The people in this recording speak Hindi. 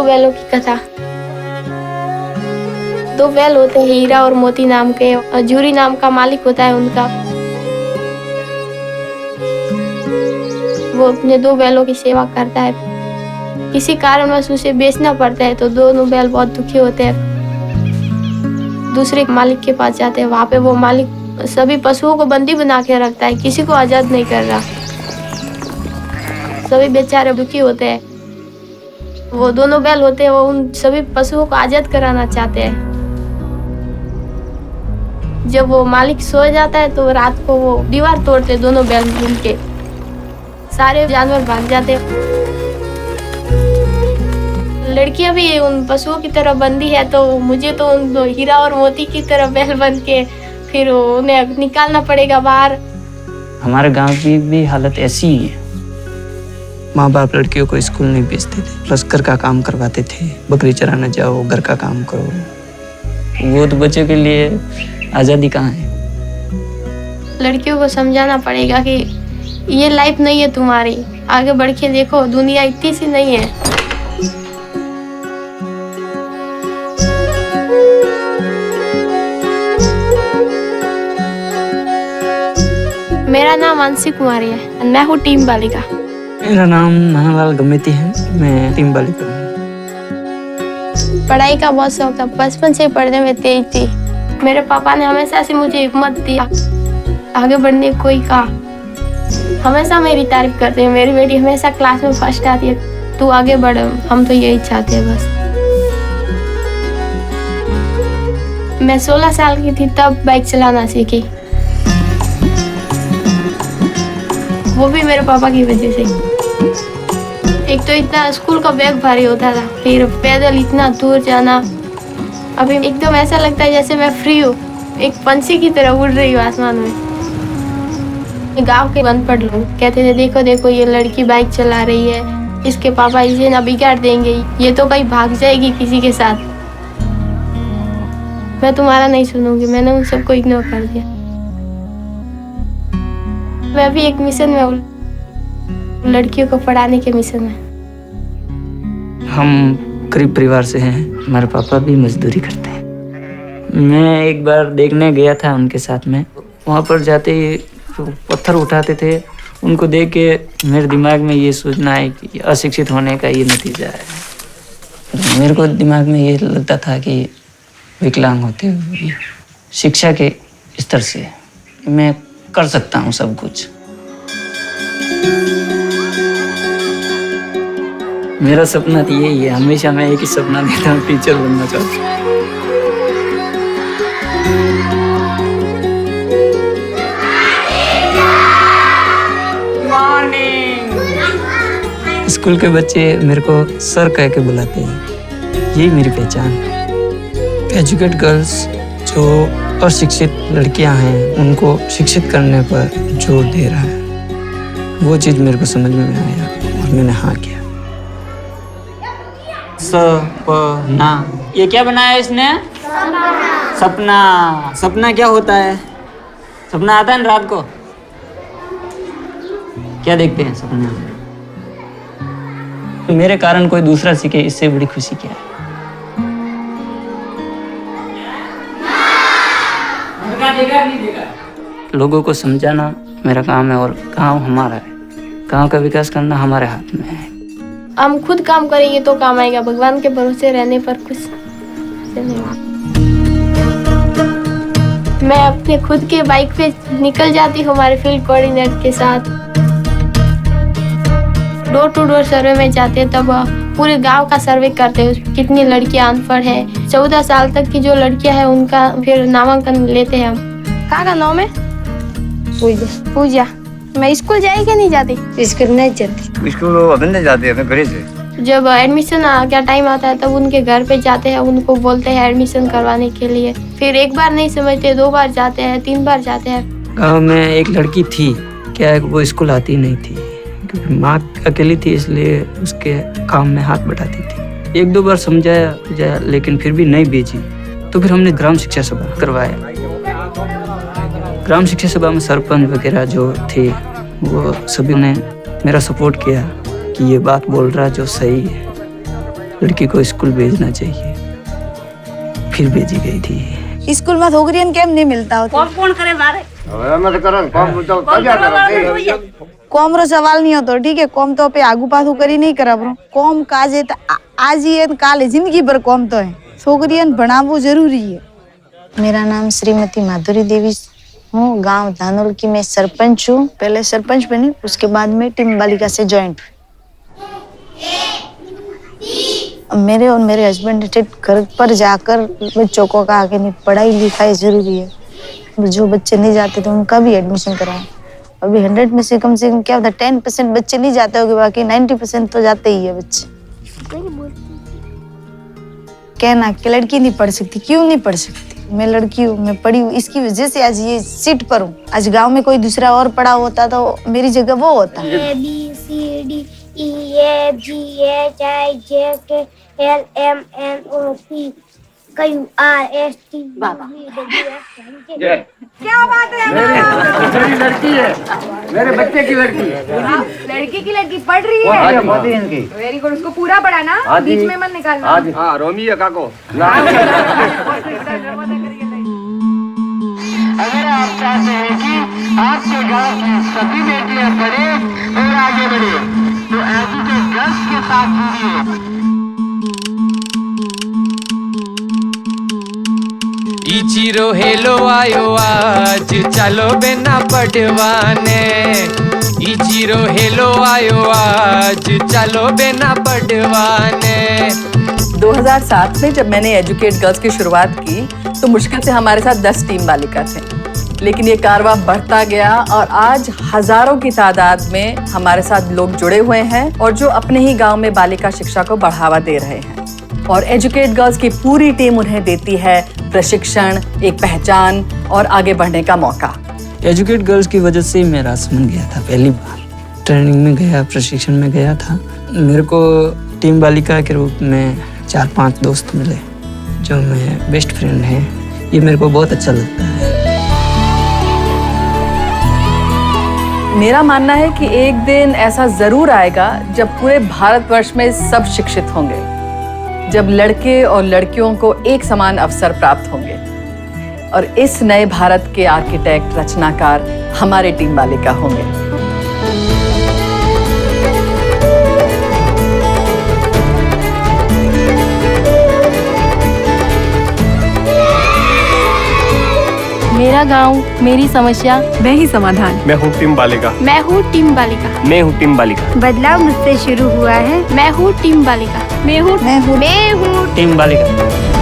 दो बैलों की कथा। दो बैल होते हैं हीरा और मोती नाम के, और जूरी नाम का मालिक होता है उनका। वो अपने दो बैलों की सेवा करता है। किसी कारणवश उसे बेचना पड़ता है तो दोनों बैल बहुत दुखी होते हैं। दूसरे मालिक के पास जाते हैं। वहाँ पे वो मालिक सभी पशुओं को बंदी बना के रखता है, किसी को आजाद नहीं कर रहा। सभी बेचारे दुखी होते हैं। वो दोनों बैल होते हैं, वो उन सभी पशुओं को आजाद कराना चाहते हैं। जब वो मालिक सो जाता है तो रात को वो दीवार तोड़ते दोनों बैल मिलके, सारे जानवर भाग जाते हैं। लड़कियां भी उन पशुओं की तरह बंदी है, तो मुझे तो उन हीरा और मोती की तरह बैल बन के फिर उन्हें निकालना पड़ेगा बाहर। हमारे गांव की भी हालत ऐसी ही है। माँ बाप लड़कियों को स्कूल नहीं भेजते थे, प्लस घर का काम करवाते थे। बकरी चराने जाओ, घर का काम करो। वो तो बच्चों के लिए आज़ादी कहाँ है। लड़कियों को समझाना पड़ेगा कि ये लाइफ नहीं है तुम्हारी, आगे बढ़ के देखो, दुनिया इतनी सी नहीं है। मेरा नाम अंशी कुमारी है, मैं हूँ टीम बालिका। मेरा नाम नानालाल गमेती है, मैं टीम बालिका हूँ। पढ़ाई का बहुत शौक था, बचपन से पढ़ने में तेज थी। मेरे पापा ने हमेशा से मुझे हिम्मत दिया, आगे बढ़ने को ही कहा। हमेशा मेरी तारीफ करते हैं, मेरी बेटी हमेशा क्लास में फर्स्ट आती है, तू आगे बढ़, हम तो यही चाहते हैं बस। मैं 16 साल की थी तब बाइक चलाना सीखी, वो भी मेरे पापा की वजह से। एक तो इतना स्कूल का बैग भारी होता था, फिर पैदल इतना दूर जाना। अभी एकदम ऐसा लगता है जैसे मैं फ्री हूँ, एक पंछी की तरह उड़ रही हूँ आसमान में। गांव के बंद पड़ लोग कहते थे, देखो देखो ये लड़की बाइक चला रही है, इसके पापा इसे ना बिगाड़ देंगे, ये तो कहीं भाग जाएगी किसी के साथ। मैं तुम्हारा नहीं सुनूंगी, मैंने उन सबको इग्नोर कर दिया। मैं भी एक मिशन में हूँ, लड़कियों को पढ़ाने के मिशन में। हम गरीब परिवार से हैं, हमारे पापा भी मजदूरी करते हैं। मैं एक बार देखने गया था उनके साथ में, वहाँ पर जाते ही पत्थर उठाते थे। उनको देख के मेरे दिमाग में ये सोचना है कि अशिक्षित होने का ये नतीजा है। मेरे को दिमाग में ये लगता था कि विकलांग होते हुए शिक्षा के स्तर से मैं कर सकता हूँ सब कुछ। मेरा सपना तो यही है, हमेशा मैं एक ही सपना देखता हूँ, टीचर बनना चाहता हूँ। स्कूल के बच्चे मेरे को सर कह के बुलाते हैं, यही मेरी पहचान है। एजुकेट गर्ल्स जो अशिक्षित लड़कियां हैं उनको शिक्षित करने पर जोर दे रहा है, वो चीज़ मेरे को समझ में आया और मैंने हाँ किया। सपना, ये क्या बनाया इसने? सपना। सपना क्या होता है? सपना आता है ना रात को, क्या देखते हैं सपना? मेरे कारण कोई दूसरा सीखे, इससे बड़ी खुशी क्या है? लोगों को समझाना मेरा काम है, और गांव हमारा है। गांव का विकास करना हमारे हाथ में है। हम खुद काम करेंगे तो काम आएगा, भगवान के भरोसे रहने पर कुछ नहीं। मैं अपने खुद के बाइक पे निकल जाती हूँ हमारे फील्ड कोऑर्डिनेटर के साथ। डोर टू डोर सर्वे में जाते हैं, तब पूरे गांव का सर्वे करते हैं, कितनी लड़कियां अनपढ़ है। 14 साल तक की जो लड़कियां हैं उनका फिर नामांकन लेते हैं हम। कहाँ का नाम है? पूजा। मैं स्कूल जाए कि नहीं जाती? स्कूल नहीं जाती। स्कूल अभी नहीं जाते, अपने घर से। जब एडमिशन का टाइम आता है तब उनके घर पे जाते हैं, उनको बोलते हैं एडमिशन करवाने के लिए। फिर एक बार नहीं समझते, 2 बार जाते हैं, 3 बार जाते हैं। गाँव में एक लड़की थी, क्या है वो स्कूल आती नहीं थी, क्योंकि माँ अकेली थी, इसलिए उसके काम में हाथ बढ़ाती थी। 1-2 बार समझाया लेकिन फिर भी नहीं भेजी। तो फिर हमने ग्राम शिक्षा सभा करवाया। ग्राम शिक्षा सभा में सरपंच वगैरह जो थे वो सभी ने मेरा सपोर्ट किया कि ये बात बोल रहा जो सही है। लड़की को स्कूल भेजना चाहिए, फिर भेजी गई थी। स्कूल में छोकरियन केम नहीं मिलता होता? कौन करे मारे? कॉम रो सवाल नहीं होतो, ठीक है? कॉम तो पे आगू पाछू करी नहीं करब। कॉम काज है आज ही है काल है, जिंदगी भर कॉम तो है। छोकरियन बनावो जरूरी है। मेरा नाम श्रीमती माधुरी देवी हूँ, गांव धानोल की मैं सरपंच हूँ। पहले सरपंच बनी, उसके बाद में टीम बालिका से ज्वाइंट हुई। मेरे और मेरे हस्बैंड ने घर पर जाकर बच्चों को कहा कि नहीं, पढ़ाई लिखाई जरूरी है। जो बच्चे नहीं जाते तो उनका भी एडमिशन कराएं। अभी 100 में से कम क्या होता है, 10% बच्चे नहीं जाते होंगे, बाकी 90% तो जाते ही है बच्चे। कहना कि लड़की नहीं पढ़ सकती, क्यों नहीं पढ़ सकती? मैं लड़की हूँ, मैं पढ़ी हूँ, इसकी वजह से आज ये सीट पर हूँ। आज गांव में कोई दूसरा और पढ़ा होता तो मेरी जगह वो होता। ABCDEFGHIJK LMNOP QRST क्या बात है? मेरी लड़की है, मेरे बच्चे की लड़की है। लड़की की लड़की पढ़ रही है। वेरी गुड, उसको पूरा पढ़ाना, बीच में मत निकालना। हाँ, रोमी है काको। अगर आप चाहते हैं कि आपके गांव की सभी बेटियां पढ़े और आगे बढ़े, तो एजुकेट गर्ल्स के साथ जुड़िए। इचिरो हेलो आयो आज, चलो बेना पढ़वाने। इचिरो हेलो आयो आज, चलो बेना पढ़वाने। 2007 में जब मैंने एजुकेट गर्ल्स की शुरुआत की तो मुश्किल से हमारे साथ 10 टीम बालिका थे, लेकिन ये कारवां बढ़ता गया और आज हजारों की तादाद में हमारे साथ लोग जुड़े हुए हैं और जो अपने ही गांव में बालिका शिक्षा को बढ़ावा दे रहे हैं। और एजुकेट गर्ल्स की पूरी टीम उन्हें देती है प्रशिक्षण, एक पहचान और आगे बढ़ने का मौका। एजुकेट गर्ल्स की वजह से मैं राजसमंद गया था, पहली बार ट्रेनिंग में गया, प्रशिक्षण में गया था। मेरे को टीम बालिका के रूप में 4-5 दोस्त मिले जो मेरे बेस्ट फ्रेंड हैं। ये मेरे को बहुत अच्छा लगता है। मेरा मानना है कि एक दिन ऐसा जरूर आएगा जब पूरे भारतवर्ष में सब शिक्षित होंगे, जब लड़के और लड़कियों को एक समान अवसर प्राप्त होंगे और इस नए भारत के आर्किटेक्ट, रचनाकार हमारे टीम बालिका होंगे। मेरा गांव, मेरी समस्या, मैं ही समाधान। मैं हूँ टीम बालिका। मैं हूँ टीम बालिका। मैं हूँ टीम बालिका। बदलाव मुझसे शुरू हुआ है। मैं हूँ टीम बालिका। मैं हूँ टीम बालिका।